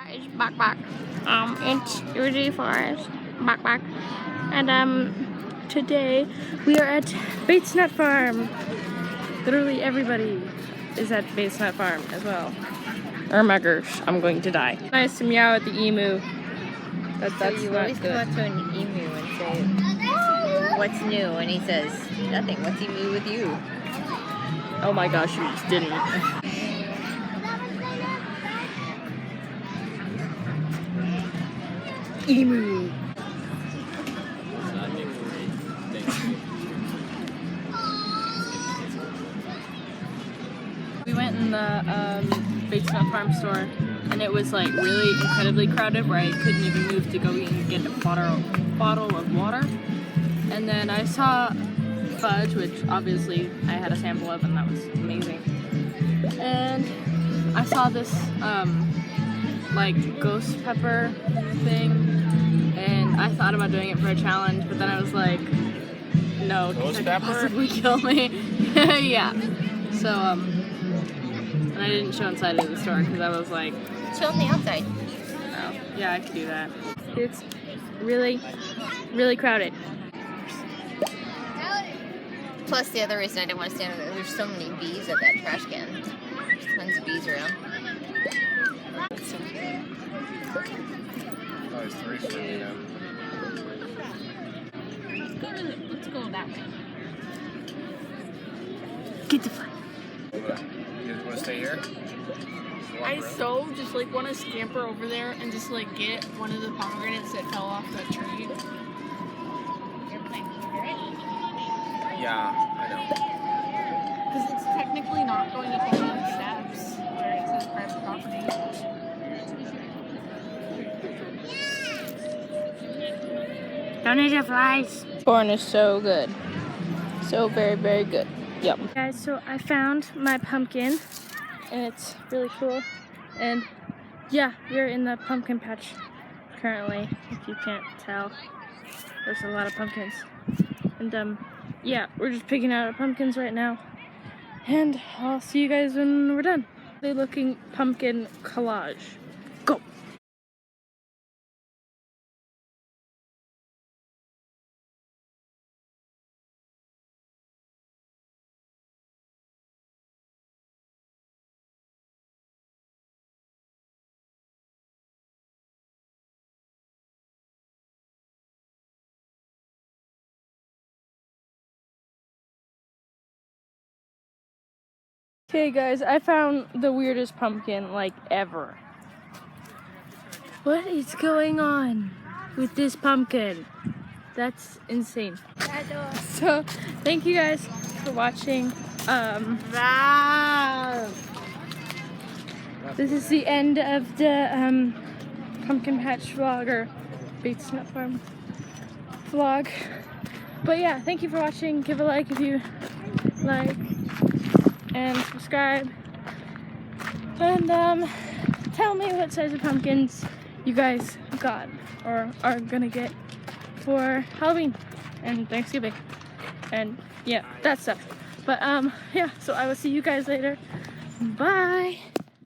guys, back. It's Uzi Forest, back. And today we are at Bates Nut Farm. Literally everybody is at Bates Nut Farm as well. Oh my gosh, I'm going to die. Nice to meow at the emu. That's so you not always good. come up to an emu and say, "What's new?" And he says, "Nothing. What's emu with you?" Oh my gosh, you just didn't. Emu. We went in the Bates Nut Farm store, and it was like really incredibly crowded where I couldn't even move to go and get a bottle of water. And then I saw fudge, which obviously I had a sample of, and that was amazing. And I saw this like ghost pepper thing, and I thought about doing it for a challenge, but then I was like, no, because it could possibly kill me. Yeah. So and I didn't show inside of the store because I was like, Chill on the outside. oh, yeah, I could do that. It's really crowded. Plus, the other reason I didn't want to stand there, there's so many bees at that trash can. There's tons of bees around. It's so cute. Oh, there's three swimming up. Let's go that way. Get the fly. You want to stay here? I so just like want to scamper over there and just like get one of the pomegranates that fell off the tree. Yeah, I know. Because it's technically not going to follow the steps where it says private property. Don't eat your flies. Corn is so good. So very good. Yep. Guys, so I found my pumpkin, and it's really cool. And yeah, we're in the pumpkin patch currently, if you can't tell. There's a lot of pumpkins. And yeah, we're just picking out our pumpkins right now. And I'll see you guys when we're done. They're looking pumpkin collage. Go! Okay guys, I found the weirdest pumpkin like ever. What is going on with this pumpkin? That's insane. So thank you guys for watching. This is the end of the pumpkin patch vlog, or Bates Nut Farm vlog. But yeah, thank you for watching. Give a like if you like, and subscribe, and tell me what size of pumpkins you guys got or are gonna get for Halloween and Thanksgiving and yeah, that stuff. But yeah, so I will see you guys later. Bye.